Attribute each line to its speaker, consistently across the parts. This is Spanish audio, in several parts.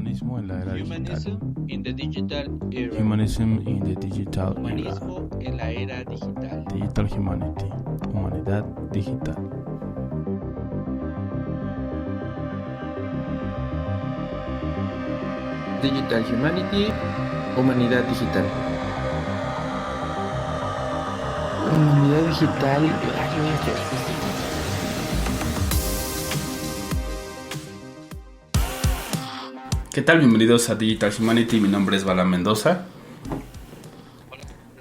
Speaker 1: Humanismo en la era digital.
Speaker 2: Humanism in the digital era.
Speaker 1: Humanism in the digital era.
Speaker 2: Humanismo en la era digital.
Speaker 1: Digital Humanity. Humanidad digital.
Speaker 3: Digital Humanity, Humanidad Digital. Humanidad Digital.
Speaker 1: ¿Qué tal? Bienvenidos a Digital Humanity. Mi nombre es Bala Mendoza.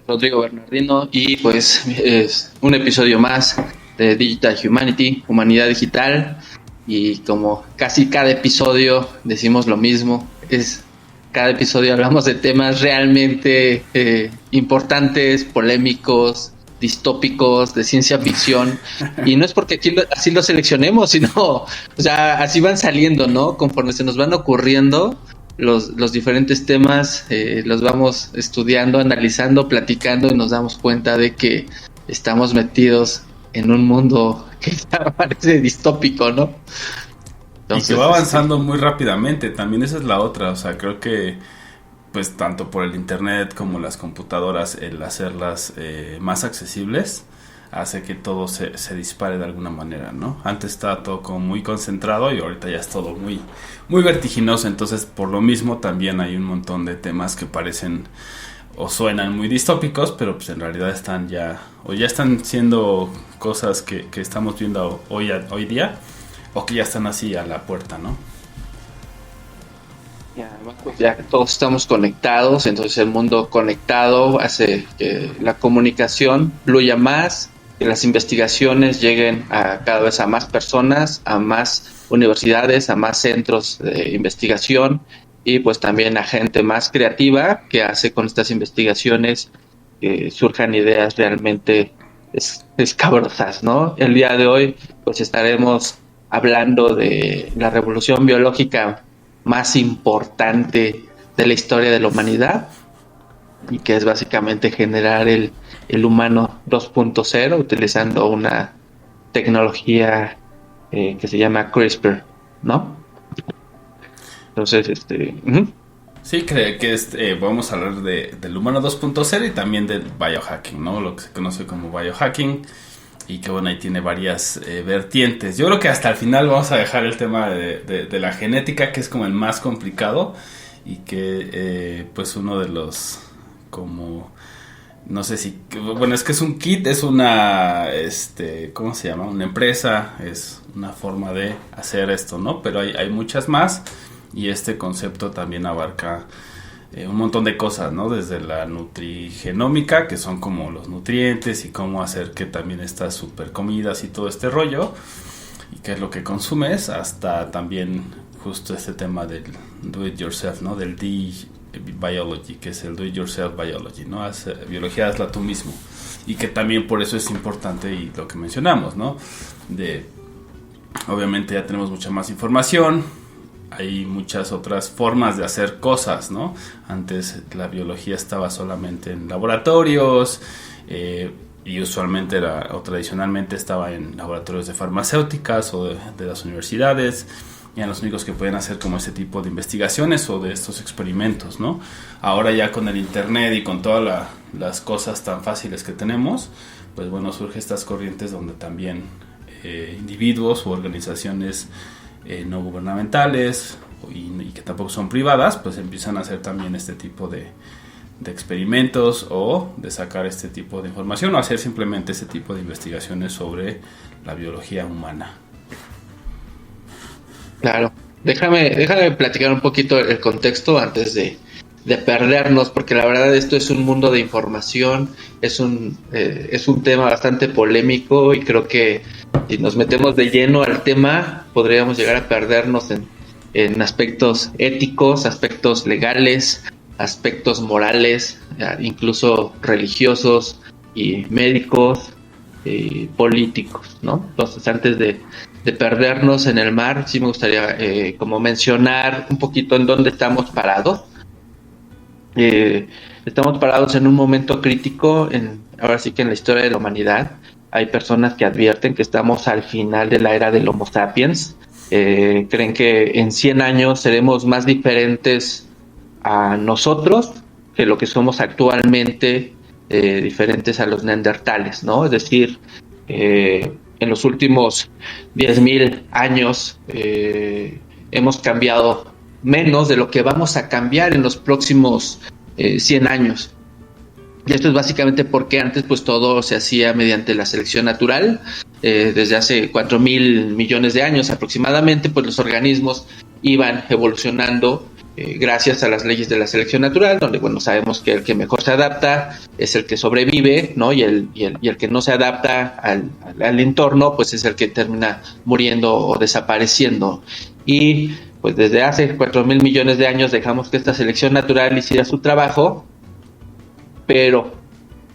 Speaker 3: Rodrigo Bernardino, y pues es un episodio más de Digital Humanity, Humanidad Digital. Y como casi cada episodio decimos lo mismo, cada episodio hablamos de temas realmente importantes, polémicos, distópicos, de ciencia ficción. Y no es porque aquí así lo seleccionemos, sino, o sea, así van saliendo, ¿no? Conforme se nos van ocurriendo los diferentes temas, los vamos estudiando, analizando, platicando, y nos damos cuenta de que estamos metidos en un mundo que parece distópico, ¿no?
Speaker 1: Entonces, y que va avanzando muy rápidamente, también esa es la otra, o sea, creo que pues tanto por el internet como las computadoras, el hacerlas más accesibles hace que todo se dispare de alguna manera, ¿no? Antes estaba todo como muy concentrado y ahorita ya es todo muy, muy vertiginoso, entonces por lo mismo también hay un montón de temas que parecen o suenan muy distópicos, pero pues en realidad están ya están siendo cosas que estamos viendo hoy día, o que ya están así a la puerta, ¿no?
Speaker 3: Ya todos estamos conectados, entonces el mundo conectado hace que la comunicación fluya más, que las investigaciones lleguen a cada vez a más personas, a más universidades, a más centros de investigación, y pues también a gente más creativa que hace con estas investigaciones que surjan ideas realmente escabrosas, ¿no? El día de hoy pues estaremos hablando de la revolución biológica más importante de la historia de la humanidad, y que es básicamente generar el humano 2.0 utilizando una tecnología que se llama CRISPR, ¿no? Entonces,
Speaker 1: Sí, creo que vamos a hablar del humano 2.0 y también del biohacking, ¿no? Lo que se conoce como biohacking. Y que bueno, ahí tiene varias vertientes. Yo creo que hasta el final vamos a dejar el tema de la genética, que es como el más complicado. Y que pues uno de los como... No sé si... Bueno, es que es un kit, es una... ¿cómo se llama? Una empresa, es una forma de hacer esto, ¿no? Pero hay muchas más. Y este concepto también abarca un montón de cosas, ¿no? Desde la nutrigenómica, que son como los nutrientes y cómo hacer que también estas super comidas y todo este rollo, y qué es lo que consumes, hasta también justo este tema del do it yourself, ¿no? Del D-Biology, que es el do it yourself biology, ¿no? Biología hazla tú mismo. Y que también por eso es importante, y lo que mencionamos, ¿no? Obviamente ya tenemos mucha más información. Hay muchas otras formas de hacer cosas, ¿no? Antes la biología estaba solamente en laboratorios y usualmente tradicionalmente estaba en laboratorios de farmacéuticas o de las universidades, y eran los únicos que podían hacer como ese tipo de investigaciones o de estos experimentos, ¿no? Ahora ya con el internet y con todas las cosas tan fáciles que tenemos, pues bueno, surgen estas corrientes donde también individuos u organizaciones no gubernamentales y que tampoco son privadas, pues empiezan a hacer también este tipo de experimentos, o de sacar este tipo de información, o hacer simplemente este tipo de investigaciones sobre la biología humana.
Speaker 3: Claro, déjame platicar un poquito el contexto antes de perdernos, porque la verdad esto es un mundo de información, es un tema bastante polémico, y creo que si nos metemos de lleno al tema podríamos llegar a perdernos en aspectos éticos, aspectos legales, aspectos morales, incluso religiosos y médicos y políticos, ¿no? Entonces, antes de perdernos en el mar, sí me gustaría como mencionar un poquito en dónde estamos parados. Estamos parados en un momento crítico, ahora sí que en la historia de la humanidad. Hay personas que advierten que estamos al final de la era del Homo sapiens, creen que en 100 años seremos más diferentes a nosotros que lo que somos actualmente, diferentes a los neandertales, ¿no? Es decir, en los últimos 10.000 años hemos cambiado menos de lo que vamos a cambiar en los próximos 100 años. Y esto es básicamente porque antes pues todo se hacía mediante la selección natural. Desde hace 4.000 millones de años aproximadamente, pues los organismos iban evolucionando gracias a las leyes de la selección natural, donde bueno, sabemos que el que mejor se adapta es el que sobrevive, ¿no? Y el que no se adapta al entorno, pues es el que termina muriendo o desapareciendo. Y pues desde hace 4.000 millones de años dejamos que esta selección natural hiciera su trabajo, pero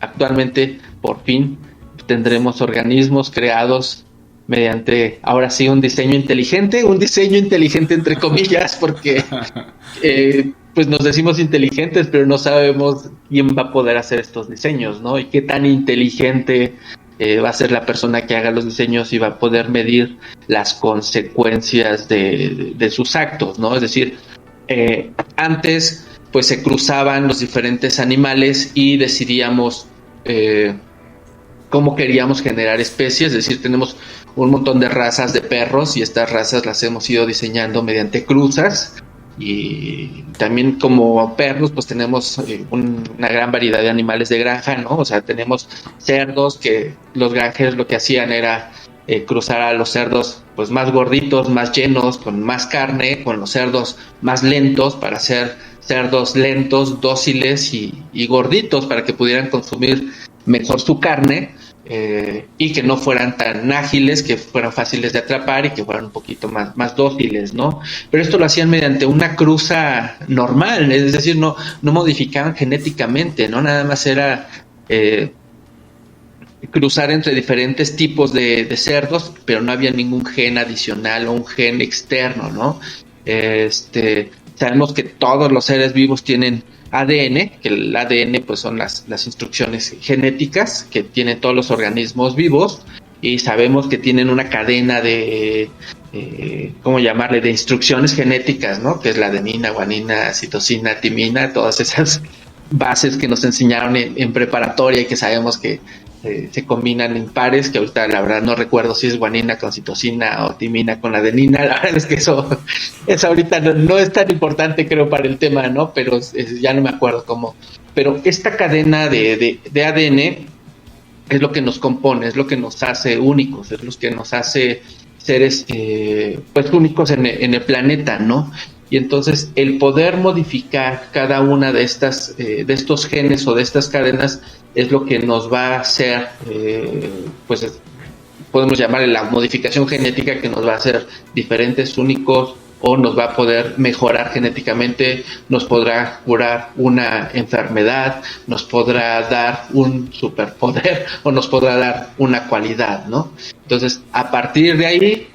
Speaker 3: actualmente por fin tendremos organismos creados mediante, ahora sí, un diseño inteligente entre comillas, porque pues nos decimos inteligentes, pero no sabemos quién va a poder hacer estos diseños, ¿no? Y qué tan inteligente va a ser la persona que haga los diseños y va a poder medir las consecuencias de sus actos, ¿no? Es decir, antes pues se cruzaban los diferentes animales y decidíamos cómo queríamos generar especies, es decir, tenemos un montón de razas de perros y estas razas las hemos ido diseñando mediante cruzas, y también como perros pues tenemos una gran variedad de animales de granja, ¿no? O sea, tenemos cerdos que los granjeros lo que hacían era cruzar a los cerdos pues más gorditos, más llenos, con más carne, con los cerdos más lentos para hacer cerdos lentos, dóciles y gorditos para que pudieran consumir mejor su carne, y que no fueran tan ágiles, que fueran fáciles de atrapar y que fueran un poquito más dóciles, ¿no? Pero esto lo hacían mediante una cruza normal, es decir, no modificaban genéticamente, ¿no? Nada más era cruzar entre diferentes tipos de cerdos, pero no había ningún gen adicional o un gen externo, ¿no? Sabemos que todos los seres vivos tienen ADN, que el ADN pues son las instrucciones genéticas que tienen todos los organismos vivos, y sabemos que tienen una cadena de ¿cómo llamarle? De instrucciones genéticas, ¿no? Que es la adenina, guanina, citosina, timina, todas esas bases que nos enseñaron en preparatoria y que sabemos que se combinan en pares, que ahorita la verdad no recuerdo si es guanina con citosina o timina con adenina. La verdad es que eso ahorita no es tan importante, creo, para el tema, ¿no? Pero ya no me acuerdo cómo. Pero esta cadena de ADN es lo que nos compone, es lo que nos hace únicos, es lo que nos hace seres pues únicos en el planeta, ¿no? Y entonces el poder modificar cada una de estas de estos genes o de estas cadenas es lo que nos va a hacer, pues podemos llamarle la modificación genética, que nos va a hacer diferentes, únicos, o nos va a poder mejorar genéticamente, nos podrá curar una enfermedad, nos podrá dar un superpoder o nos podrá dar una cualidad, ¿no? Entonces, a partir de ahí,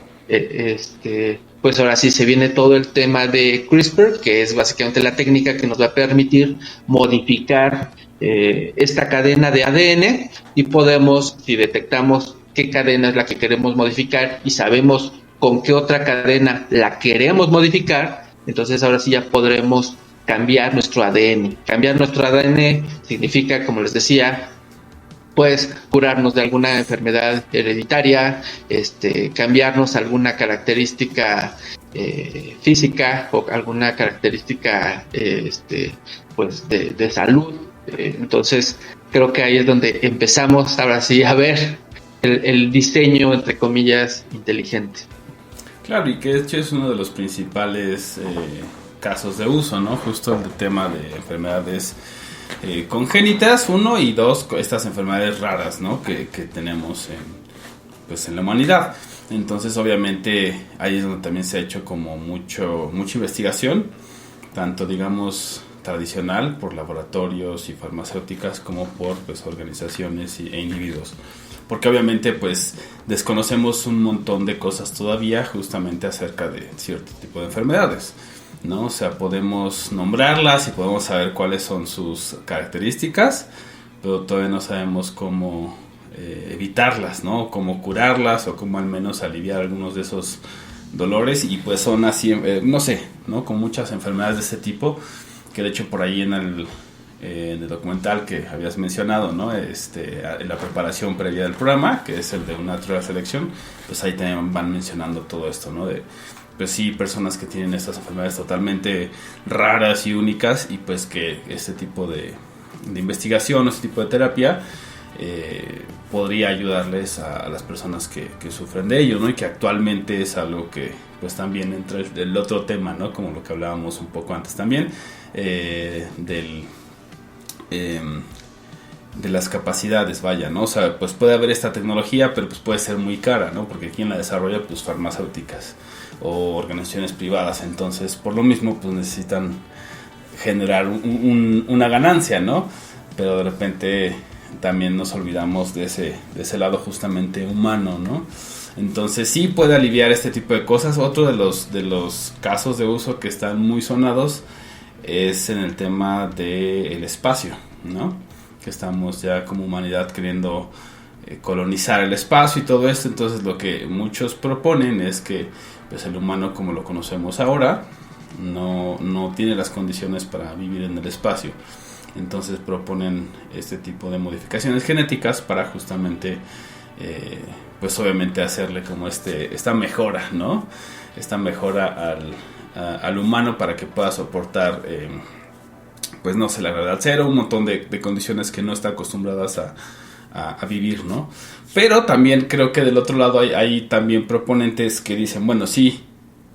Speaker 3: pues ahora sí se viene todo el tema de CRISPR, que es básicamente la técnica que nos va a permitir modificar esta cadena de ADN, y podemos, si detectamos qué cadena es la que queremos modificar y sabemos con qué otra cadena la queremos modificar, entonces ahora sí ya podremos cambiar nuestro ADN. Cambiar nuestro ADN significa, como les decía, pues curarnos de alguna enfermedad hereditaria, cambiarnos alguna característica física o alguna característica pues de salud. Entonces creo que ahí es donde empezamos ahora sí a ver el diseño, entre comillas, inteligente.
Speaker 1: Claro, y que de hecho es uno de los principales casos de uso, ¿no? Justo el tema de enfermedades congénitas, 1, y 2, estas enfermedades raras, ¿no? Que tenemos en la humanidad. Entonces, obviamente, ahí es donde también se ha hecho como mucha investigación, tanto, digamos, tradicional, por laboratorios y farmacéuticas, como por pues organizaciones e individuos. Porque obviamente pues desconocemos un montón de cosas todavía justamente acerca de cierto tipo de enfermedades, ¿no? O sea, podemos nombrarlas y podemos saber cuáles son sus características, pero todavía no sabemos cómo evitarlas, ¿no? Cómo curarlas o cómo al menos aliviar algunos de esos dolores, y pues son así, no sé, ¿no? Con muchas enfermedades de este tipo, que de hecho por ahí en el documental que habías mencionado, ¿no? En la preparación previa del programa, que es el de una Natural Selection, pues ahí también van mencionando todo esto, ¿no? De, pues sí, personas que tienen estas enfermedades totalmente raras y únicas, y pues que este tipo de investigación, este tipo de terapia podría ayudarles a las personas que sufren de ello, ¿no? Y que actualmente es algo que pues también entra el otro tema, ¿no? Como lo que hablábamos un poco antes también, de las capacidades, vaya, ¿no? O sea, pues puede haber esta tecnología, pero pues puede ser muy cara, ¿no? Porque quien la desarrolla, pues farmacéuticas o organizaciones privadas, entonces por lo mismo pues necesitan generar una ganancia, ¿no? Pero de repente también nos olvidamos de ese lado justamente humano, ¿no? Entonces sí puede aliviar este tipo de cosas. Otro de los casos de uso que están muy sonados es en el tema del espacio, ¿no? Que estamos ya como humanidad queriendo colonizar el espacio y todo esto. Entonces lo que muchos proponen es que pues el humano como lo conocemos ahora no tiene las condiciones para vivir en el espacio. Entonces proponen este tipo de modificaciones genéticas para justamente pues obviamente hacerle como esta mejora, ¿no? Esta mejora al humano para que pueda soportar pues no sé, la gravedad cero, un montón de condiciones que no está acostumbradas a vivir, ¿no? Pero también creo que del otro lado hay también proponentes que dicen, bueno, sí,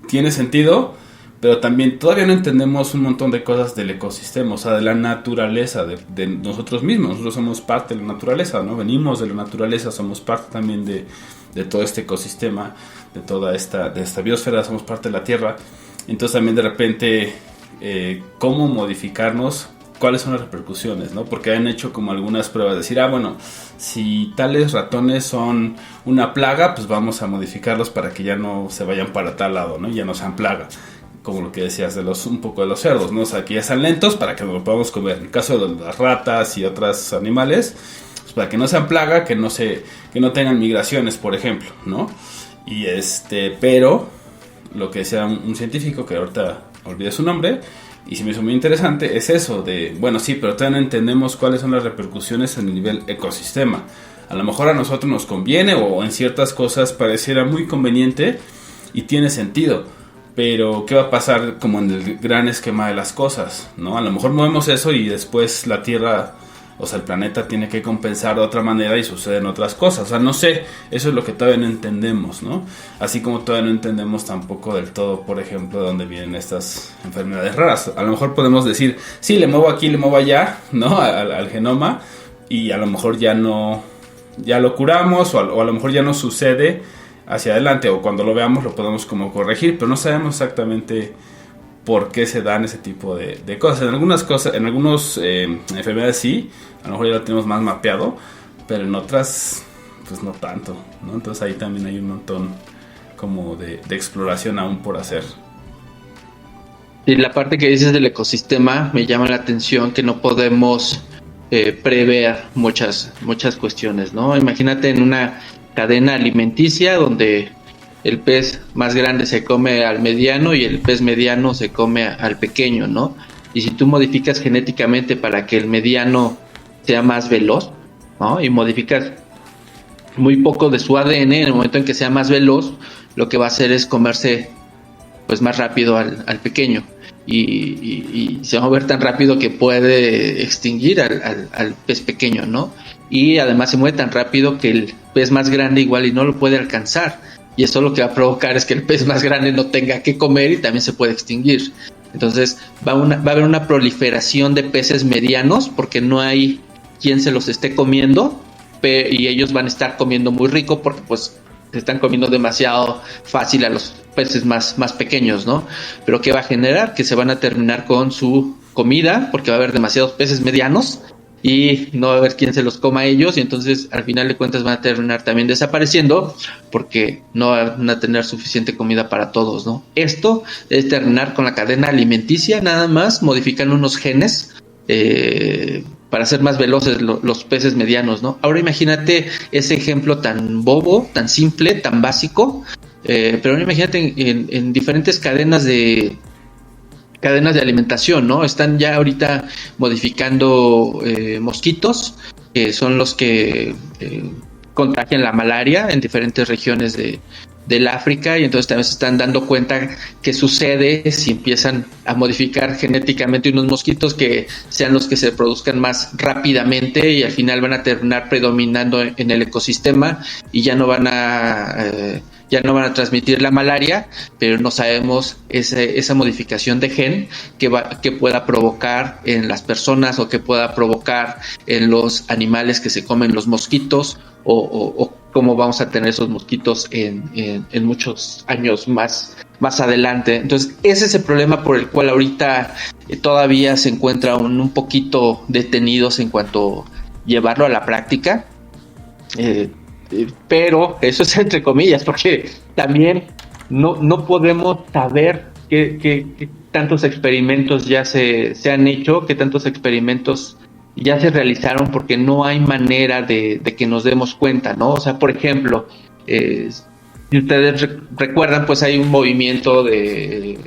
Speaker 1: tiene sentido, pero también todavía no entendemos un montón de cosas del ecosistema, o sea, de la naturaleza, de nosotros mismos. Nosotros somos parte de la naturaleza, ¿no? Venimos de la naturaleza, somos parte también de todo este ecosistema, de toda esta biosfera, somos parte de la Tierra. Entonces también de repente, ¿cómo modificarnos? ¿Cuáles son las repercusiones, no? Porque han hecho como algunas pruebas, decir, bueno, si tales ratones son una plaga, pues vamos a modificarlos para que ya no se vayan para tal lado, ¿no? Ya no sean plaga. Como lo que decías un poco de los cerdos, ¿no? O sea, que ya sean lentos para que lo podamos comer. En el caso de las ratas y otros animales, pues para que no sean plaga, que no tengan migraciones, por ejemplo, ¿no? Y pero lo que decía un científico, que ahorita olvidé su nombre, y se me hizo muy interesante, es eso de, bueno, sí, pero todavía no entendemos cuáles son las repercusiones en el nivel ecosistema. A lo mejor a nosotros nos conviene, o en ciertas cosas pareciera muy conveniente y tiene sentido. Pero ¿qué va a pasar como en el gran esquema de las cosas, ¿no? A lo mejor movemos eso y después la Tierra, o sea, el planeta tiene que compensar de otra manera y suceden otras cosas. O sea, no sé, eso es lo que todavía no entendemos, ¿no? Así como todavía no entendemos tampoco del todo, por ejemplo, de dónde vienen estas enfermedades raras. A lo mejor podemos decir, sí, le muevo aquí, le muevo allá, ¿no? Al genoma, y a lo mejor ya lo curamos, o a lo mejor ya no sucede hacia adelante, o cuando lo veamos lo podemos como corregir, pero no sabemos exactamente por qué se dan ese tipo de cosas. En algunas enfermedades sí, a lo mejor ya lo tenemos más mapeado, pero en otras pues no tanto, ¿no? Entonces ahí también hay un montón como de exploración aún por hacer.
Speaker 3: Y la parte que dices del ecosistema me llama la atención, que no podemos prever muchas cuestiones, ¿no? Imagínate en una cadena alimenticia donde el pez más grande se come al mediano y el pez mediano se come al pequeño, ¿no? Y si tú modificas genéticamente para que el mediano sea más veloz, ¿no? Y modificas muy poco de su ADN, en el momento en que sea más veloz, lo que va a hacer es comerse pues más rápido al pequeño, y se va a mover tan rápido que puede extinguir al pez pequeño, ¿no? Y además se mueve tan rápido que el pez más grande igual y no lo puede alcanzar, y eso lo que va a provocar es que el pez más grande no tenga que comer y también se puede extinguir. Entonces va a haber una proliferación de peces medianos porque no hay quien se los esté comiendo, y ellos van a estar comiendo muy rico porque pues se están comiendo demasiado fácil a los peces más pequeños, ¿no? Pero ¿qué va a generar? Que se van a terminar con su comida porque va a haber demasiados peces medianos y no va a haber quien se los coma a ellos, y entonces al final de cuentas van a terminar también desapareciendo porque no van a tener suficiente comida para todos, ¿no? Esto es terminar con la cadena alimenticia, nada más modifican unos genes para hacer más veloces los peces medianos, ¿no? Ahora imagínate ese ejemplo tan bobo, tan simple, tan básico, pero ahora imagínate en diferentes cadenas de alimentación, ¿no? Están ya ahorita modificando mosquitos, que son los que contagian la malaria en diferentes regiones del África, y entonces también se están dando cuenta qué sucede si empiezan a modificar genéticamente unos mosquitos que sean los que se produzcan más rápidamente y al final van a terminar predominando en el ecosistema y ya no van a transmitir la malaria, pero no sabemos esa modificación de gen que pueda provocar en las personas o que pueda provocar en los animales que se comen los mosquitos o cómo vamos a tener esos mosquitos en muchos años más adelante. Entonces ese es el problema por el cual ahorita todavía se encuentran un poquito detenidos en cuanto a llevarlo a la práctica. Pero eso es entre comillas, porque también no podemos saber qué tantos experimentos ya se han hecho, qué tantos experimentos ya se realizaron, porque no hay manera de que nos demos cuenta, ¿no? O sea, por ejemplo, si ustedes recuerdan, pues hay un movimiento de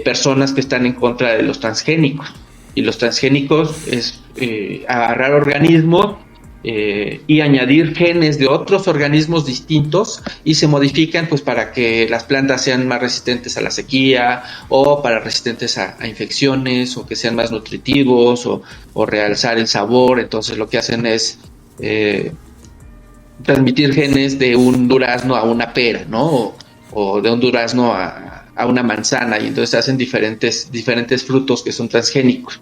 Speaker 3: personas que están en contra de los transgénicos, y los transgénicos es agarrar organismos y añadir genes de otros organismos distintos y se modifican pues para que las plantas sean más resistentes a la sequía o para resistentes a infecciones o que sean más nutritivos o realzar el sabor. Entonces lo que hacen es transmitir genes de un durazno a una pera, ¿no? O de un durazno a una manzana, y entonces hacen diferentes frutos que son transgénicos.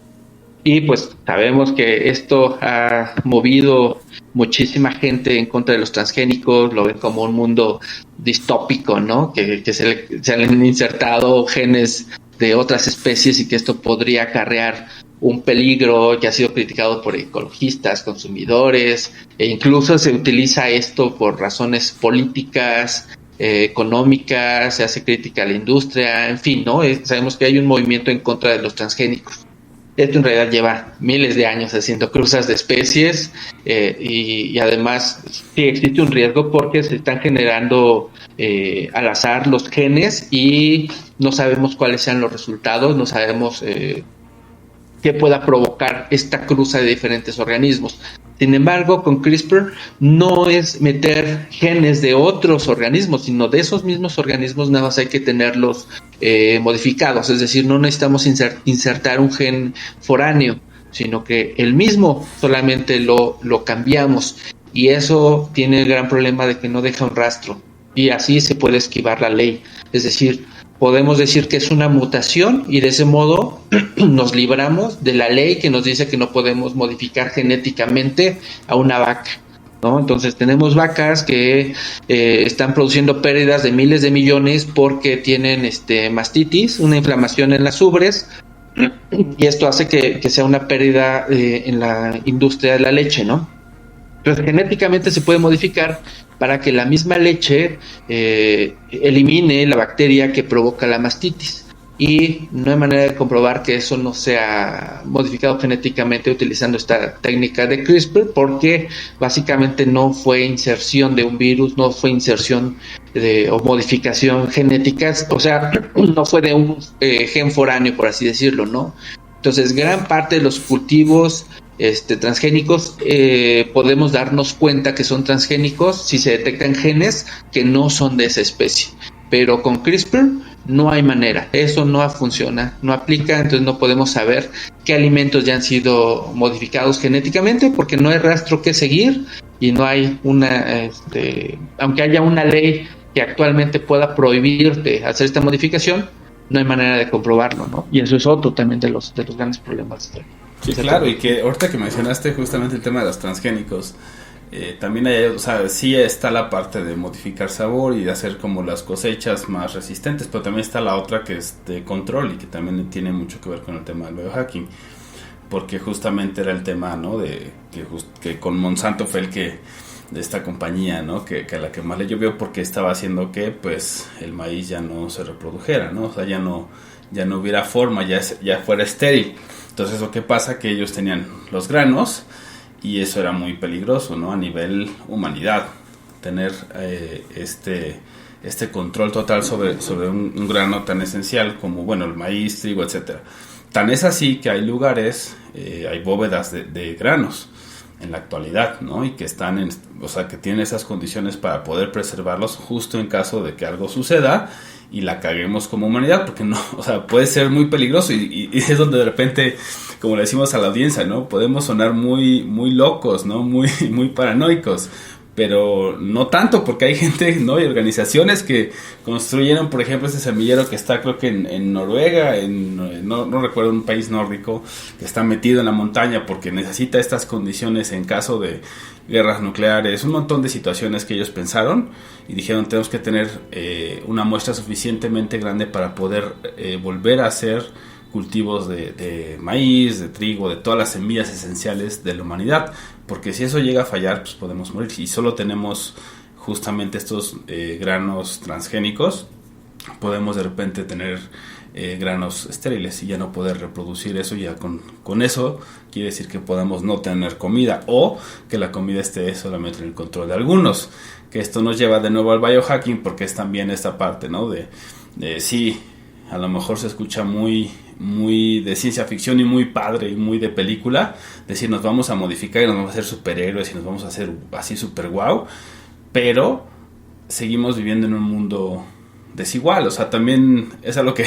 Speaker 3: Y pues sabemos que esto ha movido muchísima gente en contra de los transgénicos, lo ven como un mundo distópico, ¿no? Que se han insertado genes de otras especies y que esto podría acarrear un peligro, que ha sido criticado por ecologistas, consumidores, e incluso se utiliza esto por razones políticas, económicas, se hace crítica a la industria, en fin, ¿no? Sabemos que hay un movimiento en contra de los transgénicos. Esto en realidad lleva miles de años haciendo cruzas de especies y además sí existe un riesgo porque se están generando al azar los genes y no sabemos cuáles sean los resultados, no sabemos qué pueda provocar esta cruza de diferentes organismos. Sin embargo, con CRISPR no es meter genes de otros organismos, sino de esos mismos organismos, nada más hay que tenerlos modificados. Es decir, no necesitamos insertar un gen foráneo, sino que el mismo solamente lo cambiamos. Y eso tiene el gran problema de que no deja un rastro. Y así se puede esquivar la ley. Es decir, podemos decir que es una mutación y de ese modo nos libramos de la ley que nos dice que no podemos modificar genéticamente a una vaca, ¿no? Entonces tenemos vacas que están produciendo pérdidas de miles de millones porque tienen mastitis, una inflamación en las ubres, y esto hace que sea una pérdida en la industria de la leche, ¿no? Entonces genéticamente se puede modificar para que la misma leche elimine la bacteria que provoca la mastitis, y no hay manera de comprobar que eso no sea modificado genéticamente utilizando esta técnica de CRISPR, porque básicamente no fue inserción de un virus, no fue inserción o modificación genética, o sea, no fue de un gen foráneo, por así decirlo, ¿no? Entonces gran parte de los cultivos transgénicos podemos darnos cuenta que son transgénicos si se detectan genes que no son de esa especie, pero con CRISPR no hay manera, eso no funciona, no aplica, entonces no podemos saber qué alimentos ya han sido modificados genéticamente porque no hay rastro que seguir y no hay aunque haya una ley que actualmente pueda prohibirte hacer esta modificación, no hay manera de comprobarlo, ¿no? Y eso es otro también de los grandes problemas.
Speaker 1: Sí, claro, y que ahorita que mencionaste justamente el tema de los transgénicos, también hay, o sea, sí está la parte de modificar sabor y de hacer como las cosechas más resistentes, pero también está la otra que es de control y que también tiene mucho que ver con el tema del biohacking, porque justamente era el tema, ¿no? De que con Monsanto fue el que de esta compañía, ¿no? Que a la que más le llovió porque estaba haciendo que pues el maíz ya no se reprodujera, ¿no? O sea, ya no hubiera forma, ya fuera estéril. Entonces lo que pasa que ellos tenían los granos y eso era muy peligroso, ¿no? A nivel humanidad, tener este control total sobre un grano tan esencial como, bueno, el maíz, trigo, etcétera. Tan es así que hay lugares, hay bóvedas de granos en la actualidad, ¿no? Y que están o sea, que tienen esas condiciones para poder preservarlos justo en caso de que algo suceda y la caguemos como humanidad, porque no, o sea, puede ser muy peligroso y es donde de repente, como le decimos a la audiencia, ¿no? Podemos sonar muy, muy locos, ¿no? Muy, muy paranoicos, pero no tanto, porque hay gente, ¿no? Y organizaciones que construyeron, por ejemplo, ese semillero que está, creo que en Noruega, no recuerdo, un país nórdico, que está metido en la montaña porque necesita estas condiciones en caso de guerras nucleares, un montón de situaciones que ellos pensaron y dijeron, tenemos que tener una muestra suficientemente grande para poder volver a hacer cultivos de maíz, de trigo, de todas las semillas esenciales de la humanidad, porque si eso llega a fallar, pues podemos morir. Y solo tenemos justamente estos granos transgénicos, podemos de repente tener granos estériles y ya no poder reproducir eso. Ya con eso quiere decir que podamos no tener comida, o que la comida esté solamente en el control de algunos. Que esto nos lleva de nuevo al biohacking, porque es también esta parte, ¿no? De sí, a lo mejor se escucha muy de ciencia ficción y muy padre y muy de película, decir nos vamos a modificar y nos vamos a hacer superhéroes y nos vamos a hacer así super guau, pero seguimos viviendo en un mundo desigual. O sea, también es algo que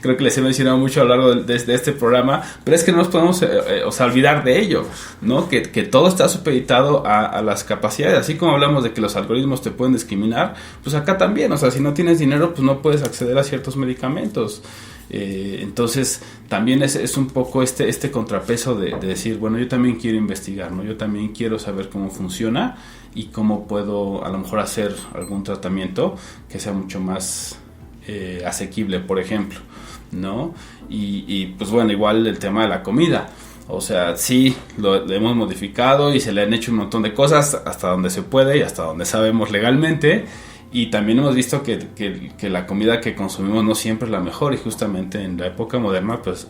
Speaker 1: creo que les he mencionado mucho a lo largo de este programa, pero es que no nos podemos o sea, olvidar de ello, ¿no? Que todo está supeditado a las capacidades. Así como hablamos de que los algoritmos te pueden discriminar, pues acá también. O sea, si no tienes dinero, pues no puedes acceder a ciertos medicamentos. Entonces también es un poco este contrapeso de decir, bueno, yo también quiero investigar, ¿no? Yo también quiero saber cómo funciona y cómo puedo a lo mejor hacer algún tratamiento que sea mucho más asequible, por ejemplo, ¿no? Y pues bueno, igual el tema de la comida. O sea, sí, lo hemos modificado y se le han hecho un montón de cosas hasta donde se puede y hasta donde sabemos legalmente. Y también hemos visto que la comida que consumimos no siempre es la mejor, y justamente en la época moderna pues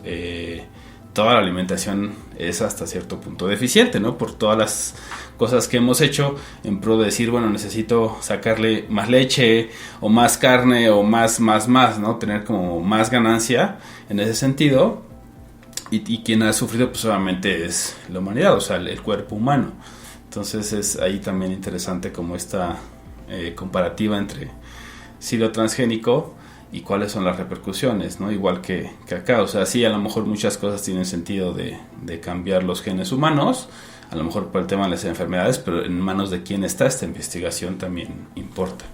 Speaker 1: toda la alimentación es hasta cierto punto deficiente, ¿no? Por todas las cosas que hemos hecho en pro de decir, bueno, necesito sacarle más leche o más carne o más, ¿no? Tener como más ganancia en ese sentido. Y quien ha sufrido pues obviamente es la humanidad, o sea, el cuerpo humano. Entonces es ahí también interesante como esta comparativa entre si lo transgénico y cuáles son las repercusiones, ¿no? Igual que acá. O sea, sí, a lo mejor muchas cosas tienen sentido de cambiar los genes humanos, a lo mejor por el tema de las enfermedades, pero en manos de quién está esta investigación también importa.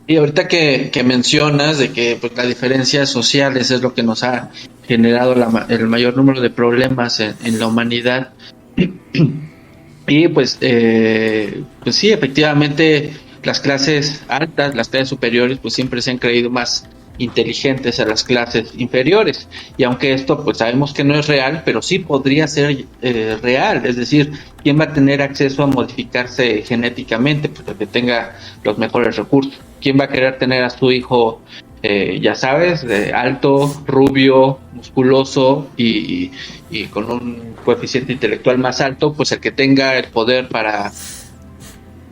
Speaker 3: Y ahorita que mencionas de que pues, las diferencias sociales es lo que nos ha generado el mayor número de problemas en la humanidad. Y pues sí, efectivamente las clases altas, las clases superiores, pues siempre se han creído más inteligentes a las clases inferiores. Y aunque esto pues sabemos que no es real, pero sí podría ser real. Es decir, ¿quién va a tener acceso a modificarse genéticamente? Pues el que tenga los mejores recursos. ¿Quién va a querer tener a su hijo, ya sabes, alto, rubio, musculoso y con un coeficiente intelectual más alto? Pues el que tenga el poder para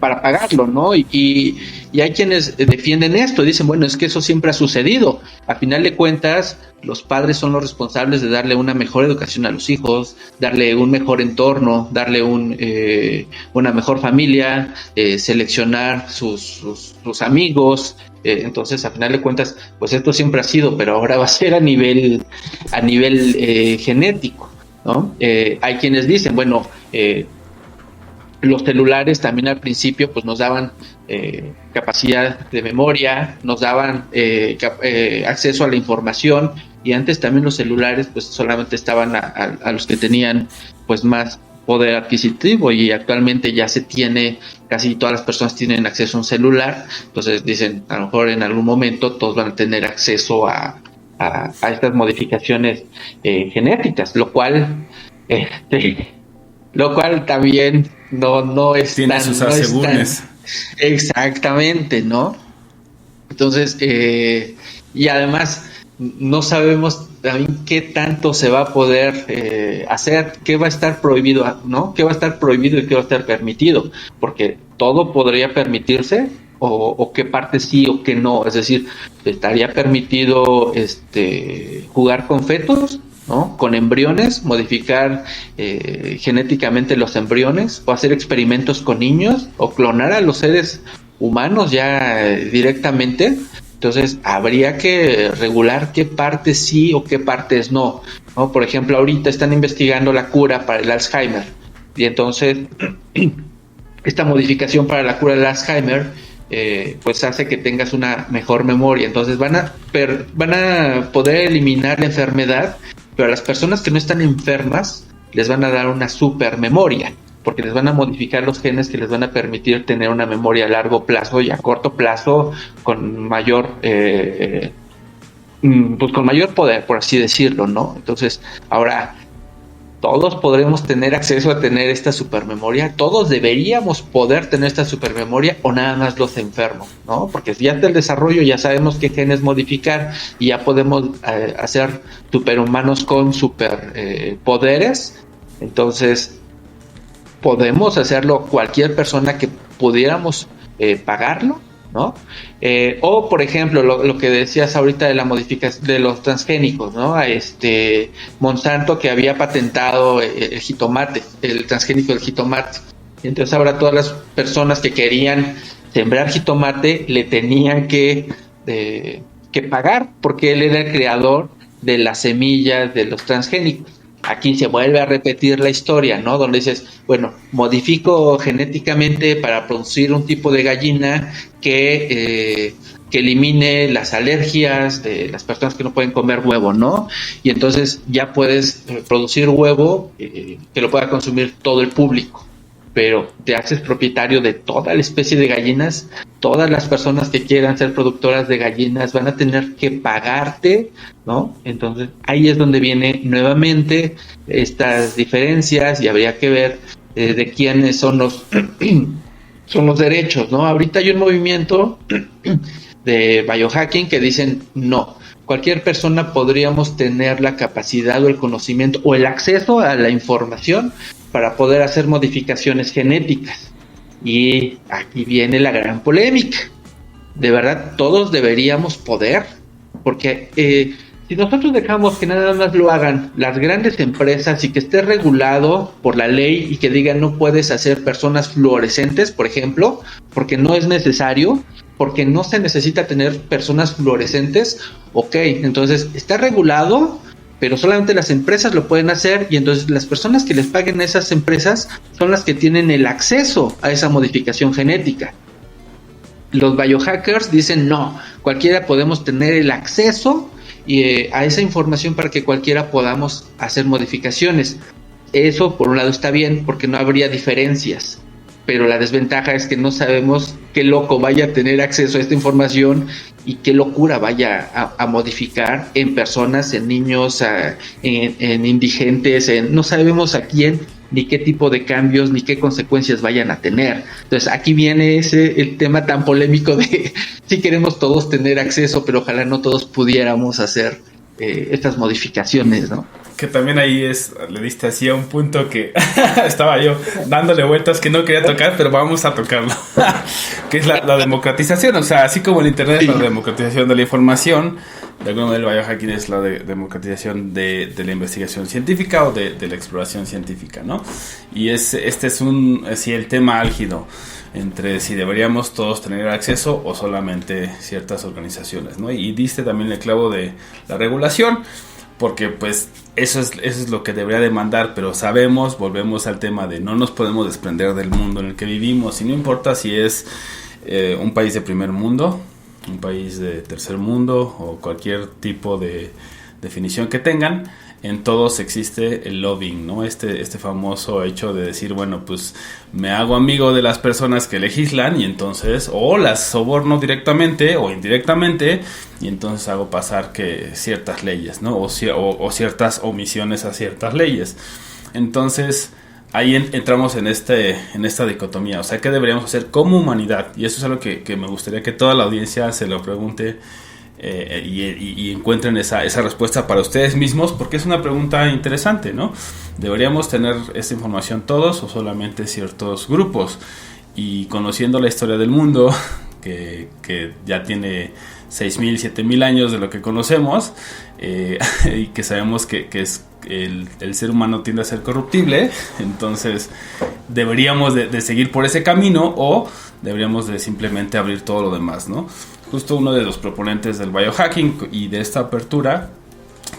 Speaker 3: pagarlo, ¿no? Y hay quienes defienden esto, dicen, bueno, es que eso siempre ha sucedido. A final de cuentas, los padres son los responsables de darle una mejor educación a los hijos, darle un mejor entorno, darle una mejor familia, seleccionar sus amigos. Entonces, a final de cuentas, pues esto siempre ha sido, pero ahora va a ser a nivel genético, ¿no? Hay quienes dicen, bueno, los celulares también al principio pues nos daban capacidad de memoria, nos daban acceso a la información, y antes también los celulares pues solamente estaban a los que tenían pues más poder adquisitivo, y actualmente ya se tiene, casi todas las personas tienen acceso a un celular. Entonces dicen, a lo mejor en algún momento todos van a tener acceso a estas modificaciones genéticas, lo cual también no es
Speaker 1: tiene
Speaker 3: tan,
Speaker 1: sus
Speaker 3: no es
Speaker 1: asegúnes.
Speaker 3: tan exactamente, ¿no? Entonces y además no sabemos también qué tanto se va a poder hacer, qué va a estar prohibido, ¿no? ¿Qué va a estar prohibido y qué va a estar permitido? Porque todo podría permitirse, o qué parte sí o qué no. Es decir, estaría permitido jugar con fetos, ¿no? Con embriones, modificar genéticamente los embriones, o hacer experimentos con niños, o clonar a los seres humanos ya directamente. Entonces habría que regular qué partes sí o qué partes no, ¿no? Por ejemplo, ahorita están investigando la cura para el Alzheimer, y entonces esta modificación para la cura del Alzheimer pues hace que tengas una mejor memoria. Entonces van a poder eliminar la enfermedad, pero a las personas que no están enfermas les van a dar una super memoria, porque les van a modificar los genes que les van a permitir tener una memoria a largo plazo y a corto plazo con mayor pues con mayor poder, por así decirlo, ¿no? Entonces, ahora todos podremos tener acceso a tener esta supermemoria, todos deberíamos poder tener esta supermemoria, o nada más los enfermos, ¿no? Porque ya está el desarrollo, ya sabemos qué genes modificar y ya podemos hacer superhumanos con superpoderes. Entonces podemos hacerlo cualquier persona que pudiéramos pagarlo, ¿no? O por ejemplo lo que decías ahorita de la modificación de los transgénicos, ¿no? Monsanto, que había patentado el jitomate, el transgénico del jitomate. Entonces ahora todas las personas que querían sembrar jitomate le tenían que pagar, porque él era el creador de las semillas de los transgénicos. Aquí se vuelve a repetir la historia, ¿no? Donde dices, bueno, modifico genéticamente para producir un tipo de gallina que elimine las alergias de las personas que no pueden comer huevo, ¿no? Y entonces ya puedes producir huevo que lo pueda consumir todo el público, pero te haces propietario de toda la especie de gallinas. Todas las personas que quieran ser productoras de gallinas van a tener que pagarte, ¿no? Entonces ahí es donde viene nuevamente estas diferencias, y habría que ver de quiénes son los son los derechos, ¿no? Ahorita hay un movimiento de biohacking que dicen no, cualquier persona podríamos tener la capacidad o el conocimiento o el acceso a la información para poder hacer modificaciones genéticas. Y aquí viene la gran polémica. De verdad, todos deberíamos poder, porque si nosotros dejamos que nada más lo hagan las grandes empresas y que esté regulado por la ley y que digan no puedes hacer personas fluorescentes, por ejemplo, porque no es necesario, porque no se necesita tener personas fluorescentes, ok, entonces está regulado, pero solamente las empresas lo pueden hacer, y entonces las personas que les paguen a esas empresas son las que tienen el acceso a esa modificación genética. Los biohackers dicen no, cualquiera podemos tener el acceso a esa información para que cualquiera podamos hacer modificaciones. Eso por un lado está bien, porque no habría diferencias, pero la desventaja es que no sabemos qué loco vaya a tener acceso a esta información y qué locura vaya a modificar en personas, en niños, en indigentes, no sabemos a quién, ni qué tipo de cambios, ni qué consecuencias vayan a tener. Entonces aquí viene el tema tan polémico de si queremos todos tener acceso, pero ojalá no todos pudiéramos hacer estas modificaciones, ¿no?
Speaker 1: Que también ahí le diste así a un punto que estaba yo dándole vueltas que no quería tocar, pero vamos a tocarlo. Que es la democratización. O sea, así como el internet es la democratización de la información, de alguna manera el biohacking es la democratización de la investigación científica o de la exploración científica, ¿no? Y este es el tema álgido entre si deberíamos todos tener acceso o solamente ciertas organizaciones, ¿no? Y diste también el clavo de la regulación, porque pues eso es lo que debería demandar, pero volvemos al tema de no nos podemos desprender del mundo en el que vivimos, y no importa si es un país de primer mundo, un país de tercer mundo o cualquier tipo de definición que tengan, en todos existe el lobbying, ¿no? Este famoso hecho de decir, bueno, pues me hago amigo de las personas que legislan y entonces o las soborno directamente o indirectamente y entonces hago pasar que ciertas leyes, ¿no? O ciertas omisiones a ciertas leyes. Entonces ahí entramos en esta dicotomía. O sea, ¿qué deberíamos hacer como humanidad? Y eso es algo que me gustaría que toda la audiencia se lo pregunte y encuentren esa respuesta para ustedes mismos, porque es una pregunta interesante, ¿no? ¿Deberíamos tener esta información todos o solamente ciertos grupos? Y conociendo la historia del mundo, que ya tiene 6.000, 7.000 años de lo que conocemos, y que sabemos que es el ser humano tiende a ser corruptible, entonces deberíamos de seguir por ese camino o deberíamos de simplemente abrir todo lo demás, ¿no? Justo uno de los proponentes del biohacking y de esta apertura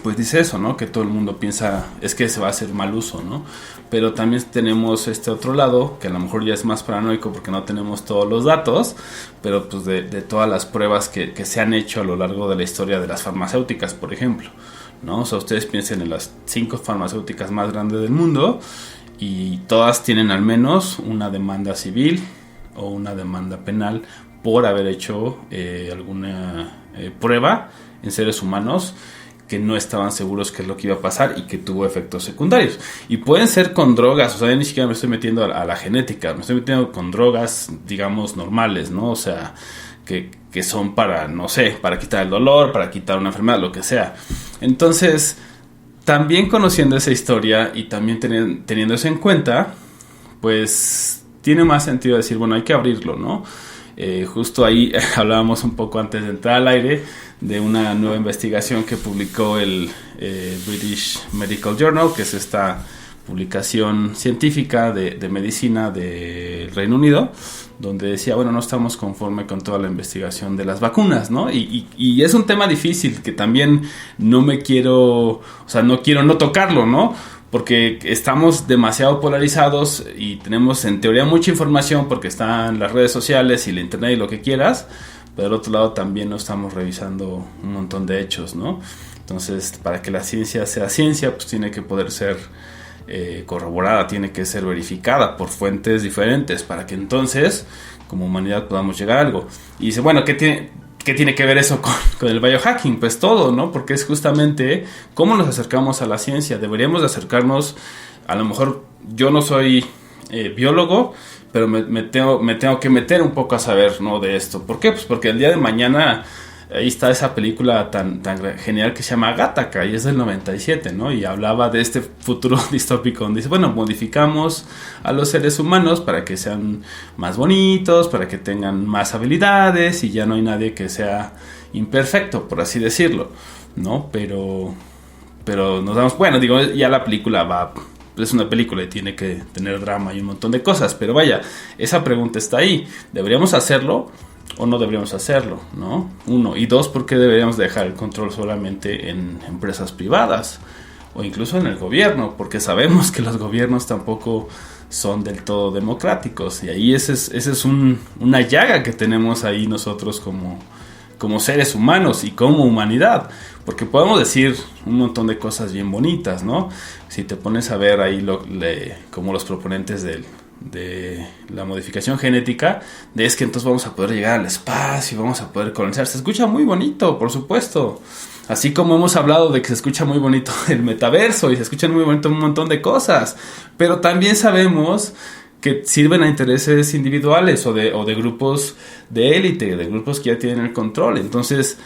Speaker 1: pues dice eso, ¿no? Que todo el mundo piensa es que se va a hacer mal uso, ¿no? Pero también tenemos este otro lado que a lo mejor ya es más paranoico porque no tenemos todos los datos, pero pues de todas las pruebas que se han hecho a lo largo de la historia de las farmacéuticas, por ejemplo, ¿no? O sea, ustedes piensen en las 5 farmacéuticas más grandes del mundo y todas tienen al menos una demanda civil o una demanda penal por haber hecho alguna prueba en seres humanos que no estaban seguros qué es lo que iba a pasar y que tuvo efectos secundarios. Y pueden ser con drogas, o sea, ni siquiera me estoy metiendo a la genética, me estoy metiendo con drogas, digamos, normales, ¿no? O sea, que son para, no sé, para quitar el dolor, para quitar una enfermedad, lo que sea. Entonces, también conociendo esa historia y también teniendo eso en cuenta, pues tiene más sentido decir, bueno, hay que abrirlo, ¿no? Justo ahí hablábamos un poco antes de entrar al aire de una nueva investigación que publicó el British Medical Journal, que es esta publicación científica de medicina del Reino Unido, donde decía, bueno, no estamos conforme con toda la investigación de las vacunas, ¿no? Y es un tema difícil que también no quiero no tocarlo, ¿no? Porque estamos demasiado polarizados y tenemos en teoría mucha información porque están las redes sociales y la internet y lo que quieras, pero del otro lado también no estamos revisando un montón de hechos, ¿no? Entonces, para que la ciencia sea ciencia, pues tiene que poder ser corroborada, tiene que ser verificada por fuentes diferentes para que entonces, como humanidad, podamos llegar a algo. Y dice, bueno, ¿qué tiene que ver eso con el biohacking? Pues todo, ¿no? Porque es justamente cómo nos acercamos a la ciencia. Deberíamos de acercarnos, a lo mejor yo no soy biólogo, pero me tengo que meter un poco a saber, ¿no? De esto. ¿Por qué? Pues porque el día de mañana ahí está esa película tan genial que se llama Gattaca y es del 97, ¿no? Y hablaba de este futuro distópico donde dice, bueno, modificamos a los seres humanos para que sean más bonitos, para que tengan más habilidades y ya no hay nadie que sea imperfecto, por así decirlo, ¿no? Pero nos damos, bueno, digo, ya la película es una película y tiene que tener drama y un montón de cosas, pero vaya, esa pregunta está ahí. ¿Deberíamos hacerlo o no deberíamos hacerlo, ¿no? 1. Y 2, ¿por qué deberíamos dejar el control solamente en empresas privadas o incluso en el gobierno? Porque sabemos que los gobiernos tampoco son del todo democráticos y ahí esa es una llaga que tenemos ahí nosotros como seres humanos y como humanidad, porque podemos decir un montón de cosas bien bonitas, ¿no? Si te pones a ver ahí como los proponentes de la modificación genética, es que entonces vamos a poder llegar al espacio, vamos a poder colonizar. Se escucha muy bonito, por supuesto. Así como hemos hablado de que se escucha muy bonito el metaverso y se escuchan muy bonito un montón de cosas, pero también sabemos que sirven a intereses individuales o de grupos de élite, de grupos que ya tienen el control. Entonces,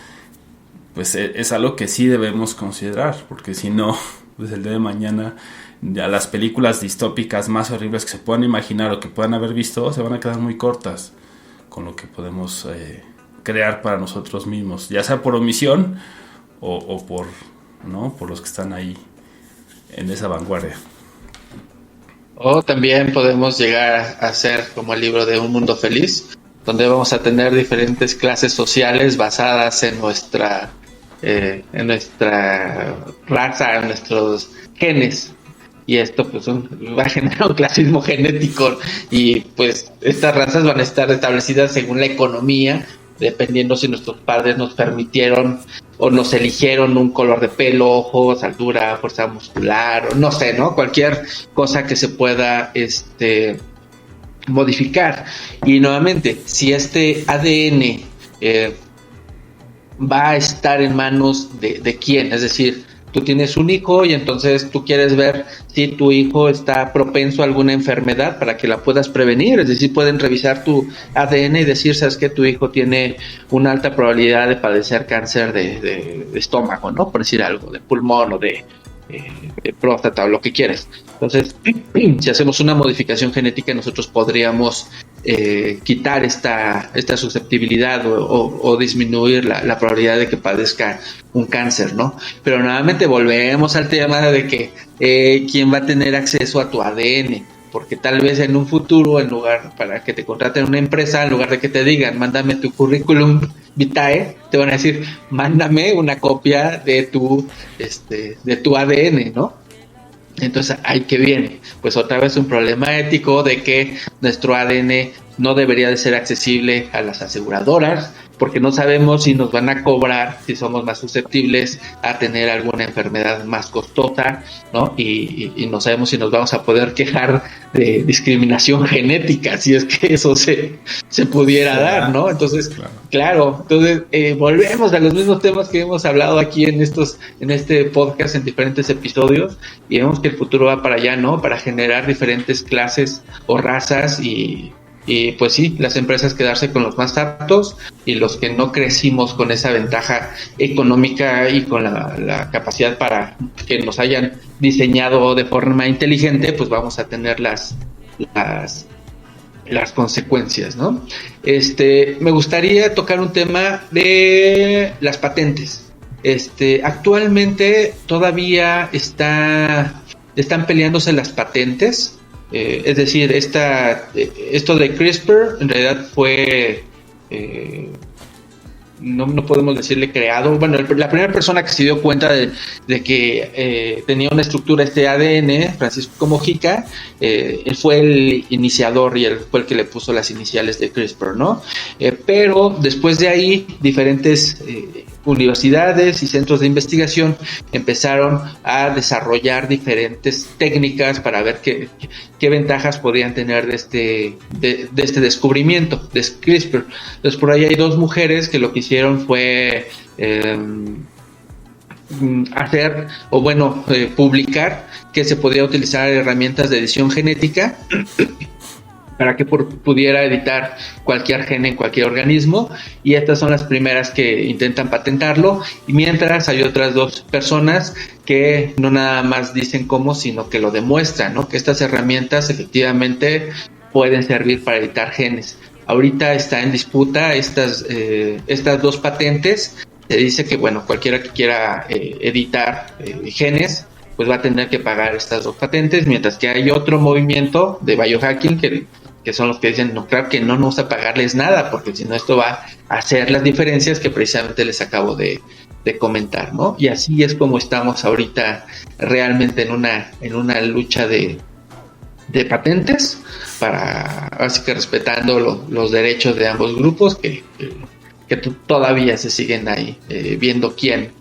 Speaker 1: pues es algo que sí debemos considerar, porque si no, pues el día de mañana ya las películas distópicas más horribles que se puedan imaginar o que puedan haber visto se van a quedar muy cortas con lo que podemos crear para nosotros mismos, ya sea por omisión o por los que están ahí en esa vanguardia.
Speaker 3: O también podemos llegar a ser como el libro de Un Mundo Feliz, donde vamos a tener diferentes clases sociales basadas en nuestra raza, en nuestros genes. Y esto pues va a generar un clasismo genético y pues estas razas van a estar establecidas según la economía, dependiendo si nuestros padres nos permitieron o nos eligieron un color de pelo, ojos, altura, fuerza muscular, o no sé, ¿no? Cualquier cosa que se pueda modificar. Y nuevamente, si este ADN va a estar en manos de quién, es decir, Tú tienes un hijo y entonces tú quieres ver si tu hijo está propenso a alguna enfermedad para que la puedas prevenir. Es decir, pueden revisar tu ADN y decir, sabes que tu hijo tiene una alta probabilidad de padecer cáncer de estómago, ¿no? Por decir algo, de pulmón o de próstata o lo que quieras. Entonces, si hacemos una modificación genética, nosotros podríamos quitar esta susceptibilidad o disminuir la probabilidad de que padezca un cáncer, ¿no? Pero nuevamente volvemos al tema de que quién va a tener acceso a tu ADN, porque tal vez en un futuro, en lugar para que te contraten una empresa, en lugar de que te digan, mándame tu currículum vitae, te van a decir, mándame una copia de tu ADN, ¿no? Entonces, ahí que viene, pues otra vez un problema ético de que nuestro ADN no debería de ser accesible a las aseguradoras, porque no sabemos si nos van a cobrar, si somos más susceptibles a tener alguna enfermedad más costosa, ¿no? Y no sabemos si nos vamos a poder quejar de discriminación genética, si es que eso se pudiera dar, ¿no? Entonces, claro, volvemos a los mismos temas que hemos hablado aquí en este podcast, en diferentes episodios, y vemos que el futuro va para allá, ¿no? Para generar diferentes clases o razas y pues sí, las empresas quedarse con los más aptos y los que no crecimos con esa ventaja económica y con la capacidad para que nos hayan diseñado de forma inteligente, pues vamos a tener las consecuencias, ¿no? Me gustaría tocar un tema de las patentes. Actualmente todavía están peleándose las patentes. Es decir, esto de CRISPR en realidad fue, no podemos decirle creado. Bueno, la primera persona que se dio cuenta de que tenía una estructura ADN, Francisco Mojica, él fue el iniciador y él fue el que le puso las iniciales de CRISPR, ¿no? Pero después de ahí, diferentes universidades y centros de investigación empezaron a desarrollar diferentes técnicas para ver qué ventajas podían tener de este descubrimiento de CRISPR. Entonces por ahí hay dos mujeres que lo que hicieron fue publicar que se podía utilizar herramientas de edición genética para que pudiera editar cualquier gen en cualquier organismo, y estas son las primeras que intentan patentarlo, y mientras hay otras dos personas que no nada más dicen cómo, sino que lo demuestran, ¿no? Que estas herramientas efectivamente pueden servir para editar genes. Ahorita está en disputa estas dos patentes. Se dice que cualquiera que quiera editar genes pues va a tener que pagar estas dos patentes, mientras que hay otro movimiento de biohacking que son los que dicen, no, claro que no vamos a pagarles nada, porque si no esto va a hacer las diferencias que precisamente les acabo de comentar, ¿no? Y así es como estamos ahorita realmente en una lucha de patentes, así que respetando los derechos de ambos grupos, que todavía se siguen ahí viendo quién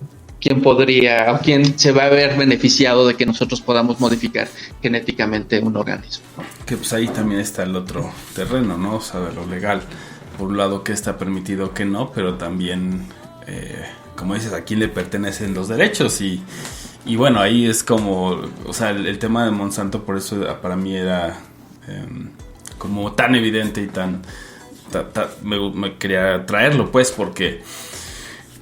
Speaker 3: podría o quién se va a ver beneficiado de que nosotros podamos modificar genéticamente un organismo.
Speaker 1: Que pues ahí también está el otro terreno, ¿no? O sea, de lo legal. Por un lado, qué está permitido, qué no, pero también, como dices, a quién le pertenecen los derechos. Y bueno, ahí es como, o sea, el tema de Monsanto, por eso para mí era como tan evidente y me quería traerlo, pues, porque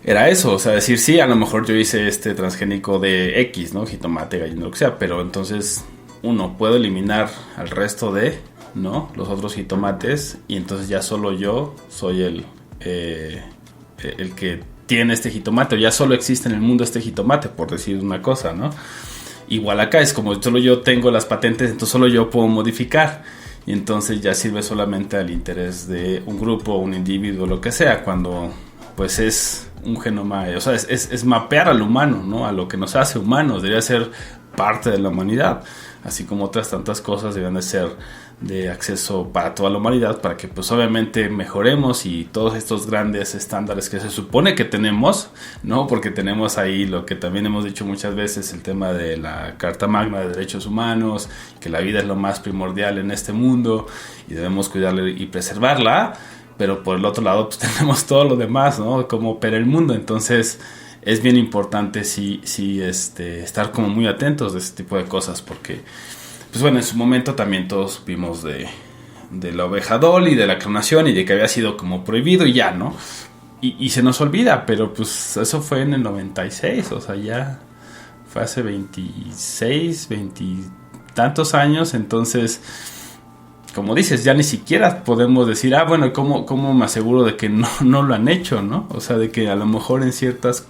Speaker 1: era eso, o sea, decir, sí, a lo mejor yo hice este transgénico de X, ¿no? Jitomate, gallina, lo que sea, pero entonces, puedo eliminar al resto de, ¿no? Los otros jitomates, y entonces ya solo yo soy el que tiene este jitomate, o ya solo existe en el mundo este jitomate, por decir una cosa, ¿no? Igual acá es como solo yo tengo las patentes, entonces solo yo puedo modificar, y entonces ya sirve solamente al interés de un grupo, un individuo, lo que sea, cuando pues es un genoma, o sea, es mapear al humano, ¿no? A lo que nos hace humanos, debería ser parte de la humanidad, así como otras tantas cosas deben de ser de acceso para toda la humanidad, para que pues obviamente mejoremos y todos estos grandes estándares que se supone que tenemos, ¿no? Porque tenemos ahí lo que también hemos dicho muchas veces, el tema de la Carta Magna de Derechos Humanos, que la vida es lo más primordial en este mundo y debemos cuidarla y preservarla, pero por el otro lado pues tenemos todo lo demás, ¿no? Cómo opera el mundo, entonces es bien importante sí, estar como muy atentos de ese tipo de cosas, porque, pues bueno, en su momento también todos supimos de la oveja Dolly, de la clonación y de que había sido como prohibido y ya, ¿no? Y se nos olvida, pero pues eso fue en el 96, o sea, ya fue hace 26, 20 tantos años, entonces, como dices, ya ni siquiera podemos decir, bueno, ¿cómo me aseguro de que no lo han hecho, ¿no? O sea, de que a lo mejor en ciertas,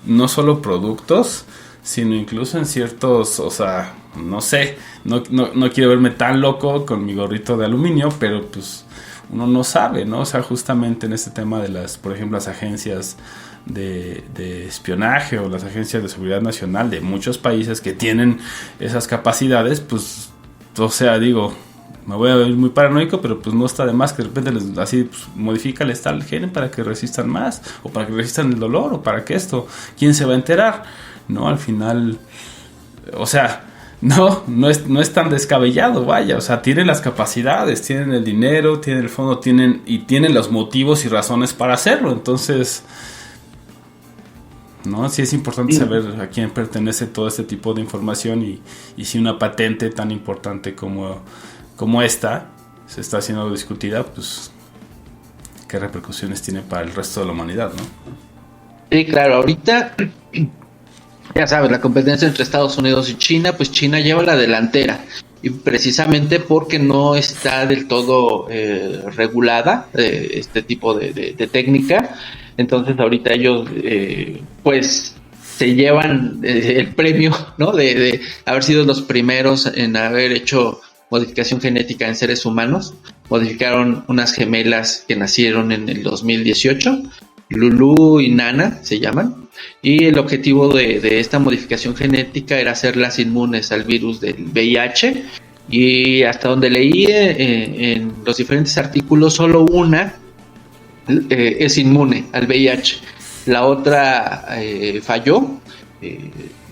Speaker 1: no solo productos, sino incluso en ciertos, o sea, no sé, no quiero verme tan loco con mi gorrito de aluminio, pero pues uno no sabe, ¿no? O sea, justamente en este tema de las, por ejemplo, las agencias de espionaje o las agencias de seguridad nacional de muchos países que tienen esas capacidades, pues, o sea, digo, me voy a ver muy paranoico, pero pues no está de más que de repente así pues, modifícales tal gen para que resistan más, o para que resistan el dolor, o para que esto, ¿quién se va a enterar? No, al final, o sea, no es tan descabellado, vaya, o sea, tienen las capacidades, tienen el dinero, tienen el fondo, tienen los motivos y razones para hacerlo, entonces, no, sí es importante saber a quién pertenece todo este tipo de información y si una patente tan importante como esta se está siendo discutida, pues qué repercusiones tiene para el resto de la humanidad, ¿no?
Speaker 3: Sí, claro, ahorita ya sabes, la competencia entre Estados Unidos y China, pues China lleva la delantera, y precisamente porque no está del todo regulada este tipo de técnica, entonces ahorita ellos pues se llevan el premio, ¿no? De haber sido los primeros en haber hecho modificación genética en seres humanos. Modificaron unas gemelas que nacieron en el 2018, Lulu y Nana se llaman, y el objetivo de esta modificación genética era hacerlas inmunes al virus del VIH, y hasta donde leí en los diferentes artículos, solo una es inmune al VIH, la otra falló,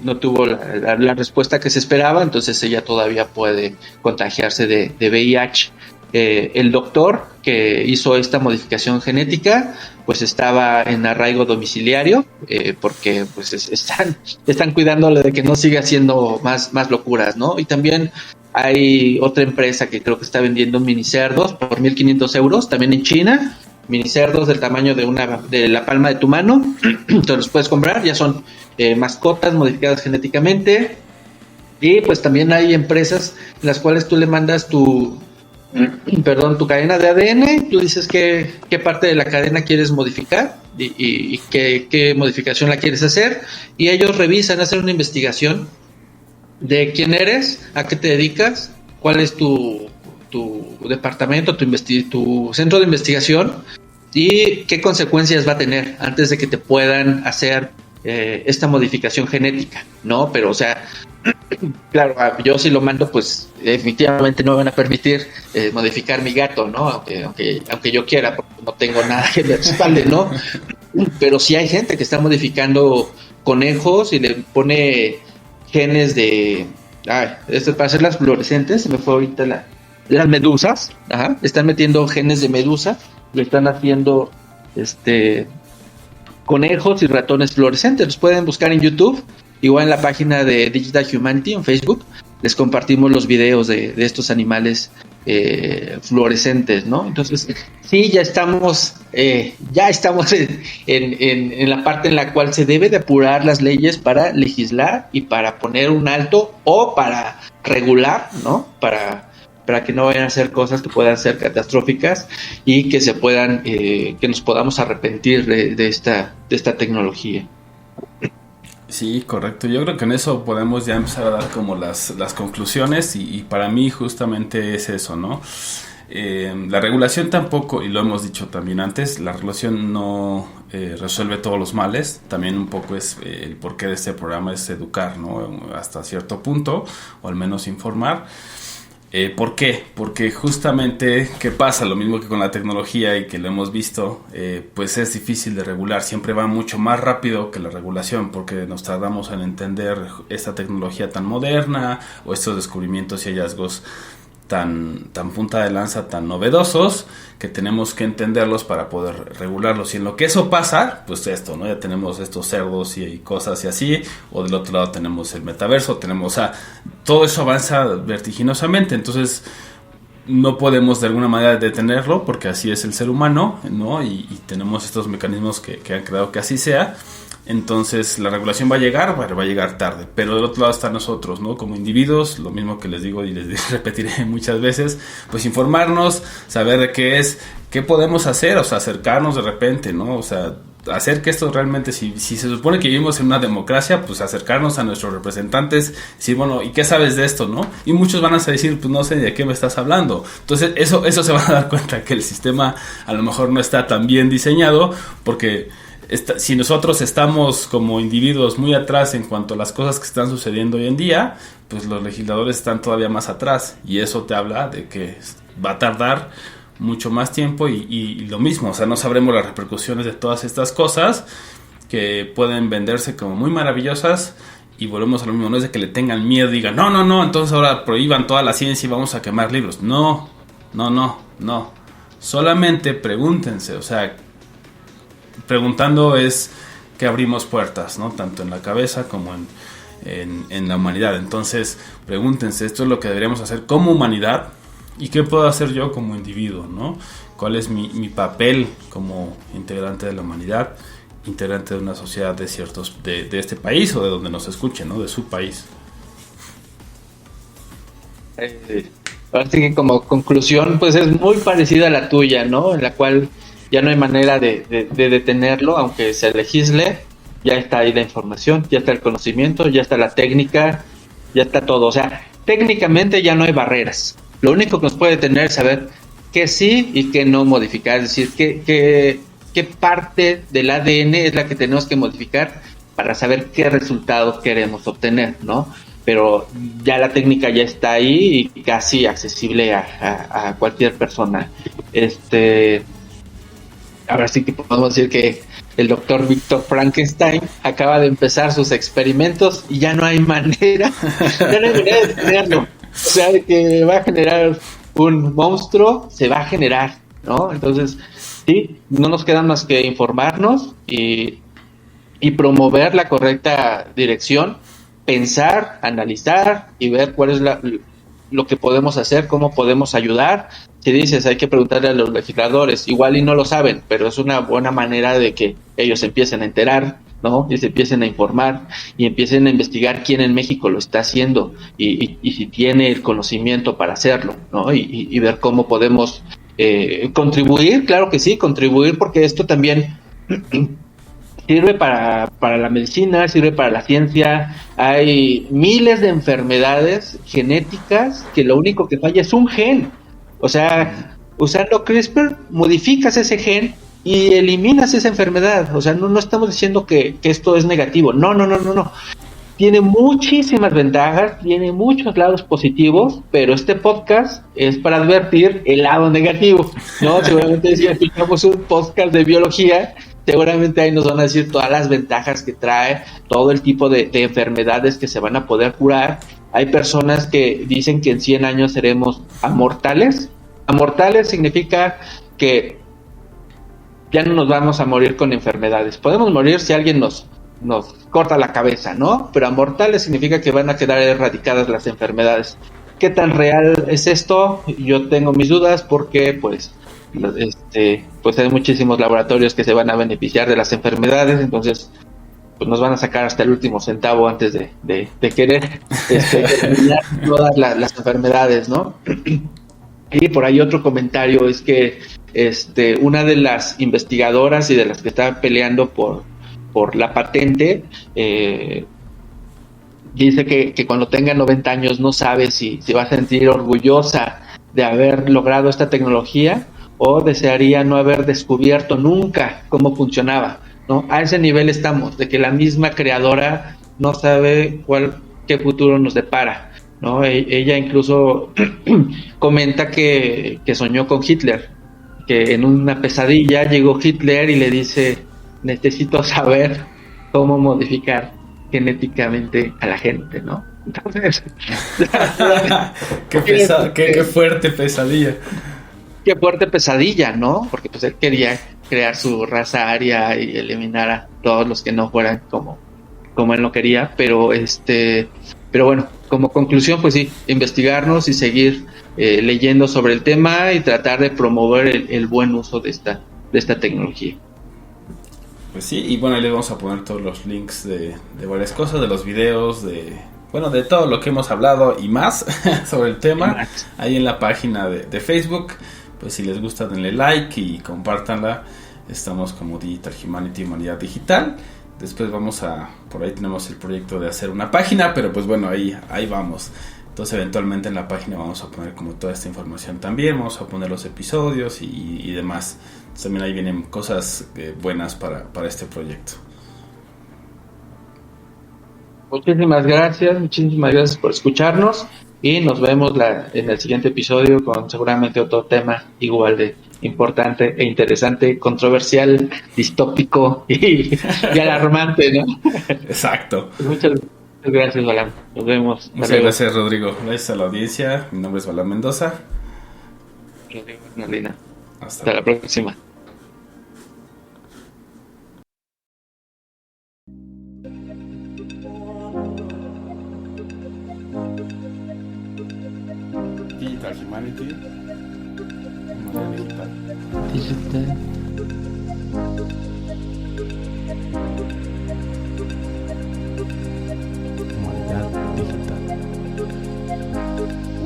Speaker 3: no tuvo la respuesta que se esperaba, entonces ella todavía puede contagiarse de VIH. El doctor que hizo esta modificación genética pues estaba en arraigo domiciliario porque pues están cuidándole de que no siga haciendo más locuras, ¿no? Y también hay otra empresa que creo que está vendiendo minicerdos por 1,500 euros, también en China, minicerdos del tamaño de la palma de tu mano. Te los puedes comprar, ya son mascotas modificadas genéticamente. Y pues también hay empresas en las cuales tú le mandas tu cadena de ADN, tú dices qué parte de la cadena quieres modificar y qué modificación la quieres hacer, y ellos revisan, hacen una investigación de quién eres, a qué te dedicas, cuál es tu departamento, tu centro de investigación y qué consecuencias va a tener antes de que te puedan hacer esta modificación genética, ¿no? Pero, o sea, claro, yo si lo mando, pues definitivamente no me van a permitir modificar mi gato, ¿no? Aunque yo quiera, porque no tengo nada que me respalde, ¿no? Pero sí hay gente que está modificando conejos y le pone genes de... esto para hacer las fluorescentes, se me fue ahorita las medusas, están metiendo genes de medusa, le están haciendo conejos y ratones fluorescentes. Los pueden buscar en YouTube, igual en la página de Digital Humanity en Facebook les compartimos los videos de estos animales fluorescentes, ¿no? Entonces sí, ya estamos en la parte en la cual se debe de apurar las leyes para legislar y para poner un alto o para regular, ¿no? Para que no vayan a hacer cosas que puedan ser catastróficas y que se puedan que nos podamos arrepentir de esta tecnología.
Speaker 1: Sí, correcto. Yo creo que en eso podemos ya empezar a dar como las conclusiones y para mí justamente es eso, ¿no? La regulación tampoco, y lo hemos dicho también antes, la regulación no resuelve todos los males. También un poco es el porqué de este programa es educar, ¿no? Hasta cierto punto, o al menos informar. ¿Por qué? Porque justamente, ¿qué pasa? Lo mismo que con la tecnología y que lo hemos visto, pues es difícil de regular. Siempre va mucho más rápido que la regulación porque nos tardamos en entender esta tecnología tan moderna o estos descubrimientos y hallazgos tan punta de lanza, tan novedosos, que tenemos que entenderlos para poder regularlos. Y en lo que eso pasa, pues esto, ¿no? Ya tenemos estos cerdos y cosas y así, o del otro lado tenemos el metaverso, tenemos, o sea, todo eso avanza vertiginosamente, entonces no podemos de alguna manera detenerlo, porque así es el ser humano, ¿no? Y tenemos estos mecanismos que han creado que así sea. Entonces la regulación va a llegar, bueno, va a llegar tarde, pero del otro lado están nosotros, ¿no? Como individuos, lo mismo que les digo y les repetiré muchas veces, pues informarnos, saber de qué es, qué podemos hacer, o sea, acercarnos de repente, ¿no? O sea, hacer que esto realmente, si se supone que vivimos en una democracia, pues acercarnos a nuestros representantes, decir, bueno, ¿y qué sabes de esto, no? Y muchos van a decir, pues no sé de qué me estás hablando. Entonces eso se van a dar cuenta que el sistema a lo mejor no está tan bien diseñado, porque si nosotros estamos como individuos muy atrás en cuanto a las cosas que están sucediendo hoy en día, pues los legisladores están todavía más atrás, y eso te habla de que va a tardar mucho más tiempo y lo mismo, o sea, no sabremos las repercusiones de todas estas cosas que pueden venderse como muy maravillosas, y volvemos a lo mismo, no es de que le tengan miedo y digan, no, entonces ahora prohíban toda la ciencia y vamos a quemar libros. No, solamente pregúntense, o sea, preguntando es que abrimos puertas, ¿no? Tanto en la cabeza como en la humanidad. Entonces, pregúntense, esto es lo que deberíamos hacer como humanidad, y qué puedo hacer yo como individuo, ¿no? ¿Cuál es mi papel como integrante de la humanidad, integrante de una sociedad de este país o de donde nos escuchen, ¿no? De su país.
Speaker 3: Así que como conclusión, pues es muy parecida a la tuya, ¿no? En la cual ya no hay manera de detenerlo, aunque se legisle, ya está ahí la información, ya está el conocimiento, ya está la técnica, ya está todo. O sea, técnicamente ya no hay barreras. Lo único que nos puede detener es saber qué sí y qué no modificar, es decir, qué parte del ADN es la que tenemos que modificar para saber qué resultado queremos obtener, ¿no? Pero ya la técnica ya está ahí y casi accesible a cualquier persona. Ahora sí que podemos decir que el doctor Víctor Frankenstein acaba de empezar sus experimentos y ya no hay manera, de tenerlo. O sea, de que va a generar un monstruo, se va a generar, ¿no? Entonces, sí, no nos queda más que informarnos y promover la correcta dirección, pensar, analizar y ver cuál es lo que podemos hacer, cómo podemos ayudar. Si dices, hay que preguntarle a los legisladores, igual y no lo saben, pero es una buena manera de que ellos empiecen a enterar, ¿no? Y se empiecen a informar y empiecen a investigar quién en México lo está haciendo y si tiene el conocimiento para hacerlo, ¿no? Y ver cómo podemos contribuir, claro que sí, contribuir, porque esto también sirve para la medicina, sirve para la ciencia. Hay miles de enfermedades genéticas que lo único que falla es un gen. O sea, usando CRISPR, modificas ese gen y eliminas esa enfermedad. O sea, no estamos diciendo que esto es negativo. No. Tiene muchísimas ventajas, tiene muchos lados positivos, pero este podcast es para advertir el lado negativo, ¿no? Seguramente si aplicamos un podcast de biología, seguramente ahí nos van a decir todas las ventajas que trae, todo el tipo de enfermedades que se van a poder curar. Hay personas que dicen que en 100 años seremos amortales. Amortales significa que ya no nos vamos a morir con enfermedades. Podemos morir si alguien nos corta la cabeza, ¿no? Pero amortales significa que van a quedar erradicadas las enfermedades. ¿Qué tan real es esto? Yo tengo mis dudas porque pues hay muchísimos laboratorios que se van a beneficiar de las enfermedades, entonces pues nos van a sacar hasta el último centavo antes de querer eliminar todas las enfermedades, ¿no? Y por ahí otro comentario es que una de las investigadoras y de las que está peleando por la patente dice que cuando tenga 90 años no sabe si va a sentir orgullosa de haber logrado esta tecnología o desearía no haber descubierto nunca cómo funcionaba, ¿no? A ese nivel estamos, de que la misma creadora no sabe qué futuro nos depara, ¿no? Ella incluso comenta que soñó con Hitler, que en una pesadilla llegó Hitler y le dice: necesito saber cómo modificar genéticamente a la gente, ¿no? Entonces,
Speaker 1: qué fuerte pesadilla.
Speaker 3: qué fuerte pesadilla, ¿no? Porque pues él quería crear su raza aria y eliminar a todos los que no fueran como él no quería, pero bueno, como conclusión, pues sí, investigarnos y seguir leyendo sobre el tema y tratar de promover el buen uso de esta tecnología.
Speaker 1: Pues sí, y bueno, ahí les vamos a poner todos los links de varias cosas, de los videos, bueno, de todo lo que hemos hablado y más sobre el tema, ahí en la página de Facebook. Pues si les gusta, denle like y compártanla. Estamos como Digital Humanity, Humanidad Digital. Después por ahí tenemos el proyecto de hacer una página, pero pues bueno, ahí vamos. Entonces eventualmente en la página vamos a poner como toda esta información también, vamos a poner los episodios y demás. Entonces, también ahí vienen cosas buenas para este proyecto.
Speaker 3: Muchísimas gracias por escucharnos y nos vemos en el siguiente episodio con seguramente otro tema igual de importante e interesante, controversial, distópico y alarmante, ¿no?
Speaker 1: Exacto.
Speaker 3: Muchas gracias, Balam. Nos vemos.
Speaker 1: Muchas gracias, Rodrigo. Gracias a la audiencia. Mi nombre es Balam Mendoza.
Speaker 3: Rodrigo Molina.
Speaker 1: Hasta
Speaker 3: la próxima.
Speaker 1: Digital Humanity, Humanidad Digital.
Speaker 3: Digital.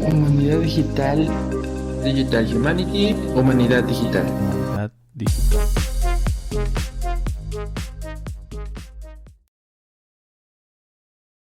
Speaker 2: Humanidad digital. Digital Humanity, Humanidad digital.
Speaker 1: Humanidad Digital.